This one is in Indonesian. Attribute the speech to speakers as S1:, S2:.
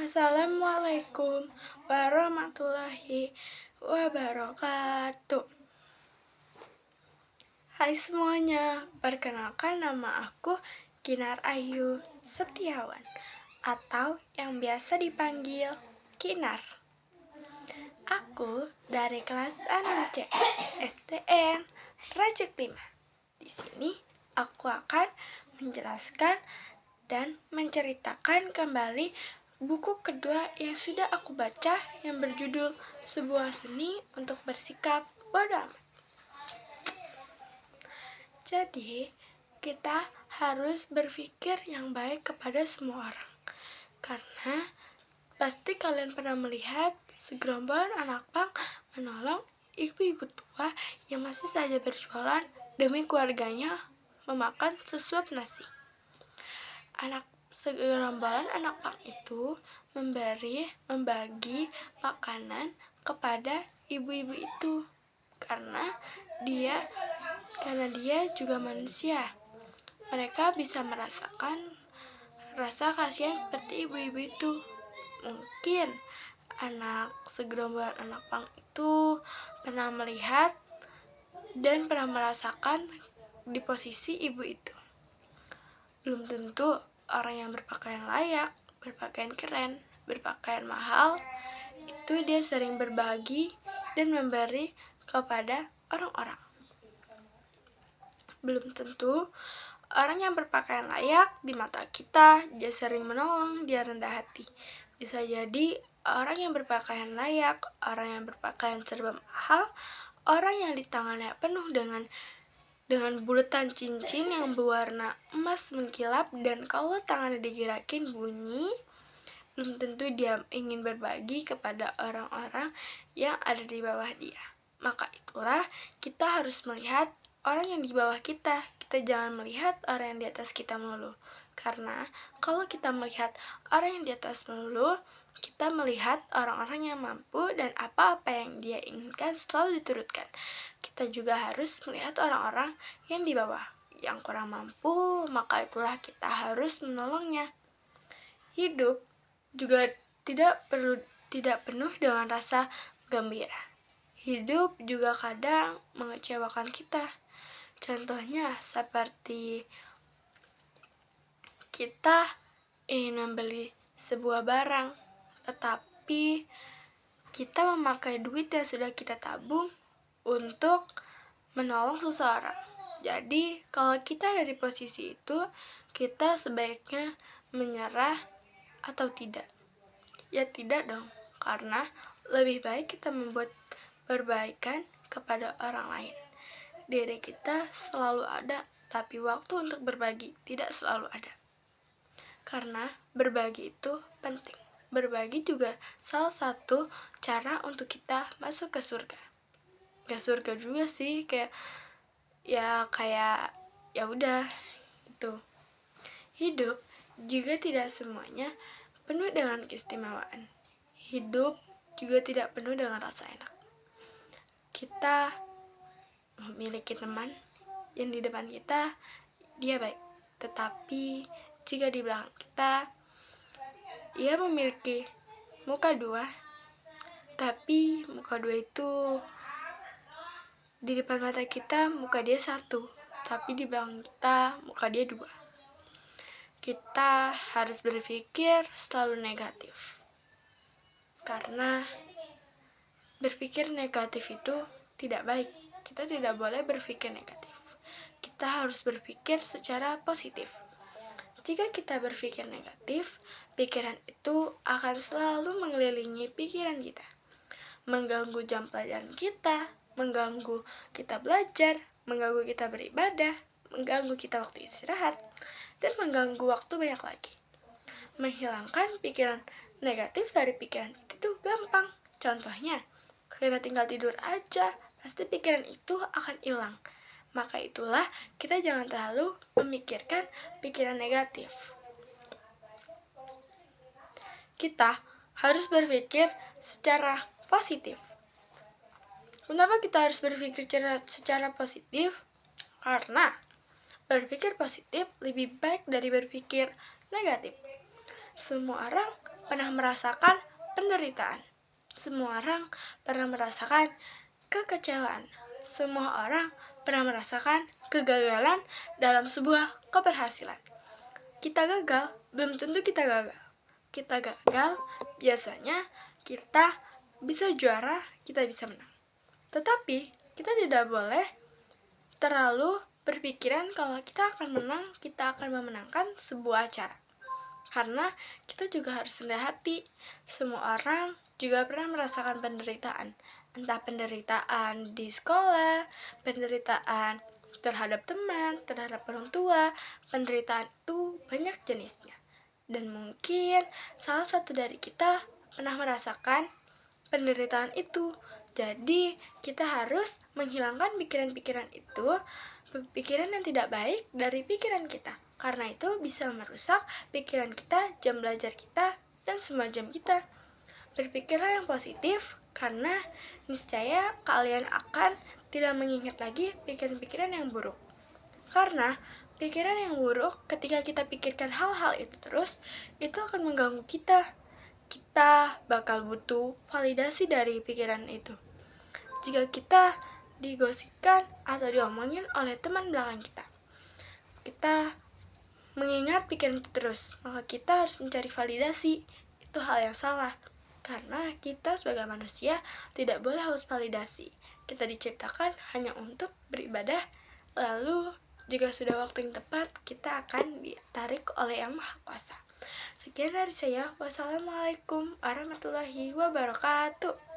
S1: Assalamualaikum warahmatullahi wabarakatuh. Hai semuanya, perkenalkan nama aku Kinar Ayu Setiawan atau yang biasa dipanggil Kinar. Aku dari kelas 6C STN Rajak 5. Di sini aku akan menjelaskan dan menceritakan kembali buku kedua yang sudah aku baca yang berjudul Sebuah Seni untuk Bersikap Bodo Amat. Jadi, kita harus berpikir yang baik kepada semua orang. Karena pasti kalian pernah melihat segerombolan anak pang menolong ibu-ibu tua yang masih saja berjualan demi keluarganya memakan sesuap nasi. Segerombolan anak pang itu membagi makanan kepada ibu-ibu itu karena dia juga manusia. Mereka bisa merasakan rasa kasihan seperti ibu-ibu itu. Mungkin segerombolan anak pang itu pernah melihat dan pernah merasakan di posisi ibu itu. Belum tentu orang yang berpakaian layak, berpakaian keren, berpakaian mahal, itu dia sering berbagi dan memberi kepada orang-orang. Belum tentu orang yang berpakaian layak di mata kita, dia sering menolong, dia rendah hati. Bisa jadi orang yang berpakaian layak, orang yang berpakaian serba mahal, orang yang di tangannya penuh dengan bulatan cincin yang berwarna emas mengkilap, dan kalau tangannya digerakin bunyi, belum tentu dia ingin berbagi kepada orang-orang yang ada di bawah dia. Maka itulah kita harus melihat orang yang di bawah kita. Kita jangan melihat orang yang di atas kita melulu. Karena kalau kita melihat orang yang di atas melulu, kita melihat orang-orang yang mampu dan apa-apa yang dia inginkan selalu diturutkan. Kita juga harus melihat orang-orang yang di bawah, yang kurang mampu, maka itulah kita harus menolongnya. Hidup juga tidak penuh dengan rasa gembira. Hidup juga kadang mengecewakan kita. Contohnya seperti kita ingin membeli sebuah barang, tetapi kita memakai duit yang sudah kita tabung untuk menolong seseorang. Jadi, kalau kita ada di posisi itu, kita sebaiknya menyerah atau tidak? Ya tidak dong, karena lebih baik kita membuat perbaikan kepada orang lain. Diri kita selalu ada, tapi waktu untuk berbagi tidak selalu ada. Karena berbagi itu penting. Berbagi juga salah satu cara untuk kita masuk ke surga. Gak surga juga sih, kayak ya udah gitu. Hidup juga tidak semuanya penuh dengan keistimewaan. Hidup juga tidak penuh dengan rasa enak. Kita memiliki teman yang di depan kita dia baik, tetapi jika di belakang kita ia memiliki muka dua, tapi muka dua itu di depan mata kita muka dia satu, tapi di belakang kita muka dia dua. Kita harus berpikir selalu negatif, karena berpikir negatif itu tidak baik. Kita tidak boleh berpikir negatif. Kita harus berpikir secara positif. Jika kita berpikir negatif, pikiran itu akan selalu mengelilingi pikiran kita, mengganggu jam pelajaran kita, mengganggu kita belajar, mengganggu kita beribadah, mengganggu kita waktu istirahat, dan mengganggu waktu banyak lagi. Menghilangkan pikiran negatif dari pikiran itu gampang. Contohnya, kita tinggal tidur aja, pasti pikiran itu akan hilang. Maka itulah kita jangan terlalu memikirkan pikiran negatif. Kita harus berpikir secara positif. Kenapa kita harus berpikir secara positif? Karena berpikir positif lebih baik dari berpikir negatif. Semua orang pernah merasakan penderitaan. Semua orang pernah merasakan kekecewaan. Semua orang pernah merasakan kegagalan dalam sebuah keberhasilan. Kita gagal, belum tentu kita gagal. Kita gagal, biasanya kita bisa juara, kita bisa menang. Tetapi, kita tidak boleh terlalu berpikiran kalau kita akan menang, kita akan memenangkan sebuah acara. Karena kita juga harus rendah hati. Semua orang juga pernah merasakan penderitaan. Entah penderitaan di sekolah, penderitaan terhadap teman, terhadap orang tua. Penderitaan itu banyak jenisnya. Dan mungkin salah satu dari kita pernah merasakan penderitaan itu. Jadi, kita harus menghilangkan pikiran-pikiran itu, pikiran yang tidak baik dari pikiran kita. Karena itu bisa merusak pikiran kita, jam belajar kita, dan semua jam kita. Berpikirlah yang positif, karena niscaya kalian akan tidak mengingat lagi pikiran-pikiran yang buruk. Karena pikiran yang buruk ketika kita pikirkan hal-hal itu terus, itu akan mengganggu kita. Kita bakal butuh validasi dari pikiran itu. Jika kita digosipkan atau diomongin oleh teman belakang kita mengingat pikiran itu terus, maka kita harus mencari validasi. Itu hal yang salah. Karena kita sebagai manusia tidak boleh haus validasi. Kita diciptakan hanya untuk beribadah, lalu jika sudah waktu yang tepat, kita akan ditarik oleh Yang Maha Kuasa. Sekian dari saya. Wassalamualaikum warahmatullahi wabarakatuh.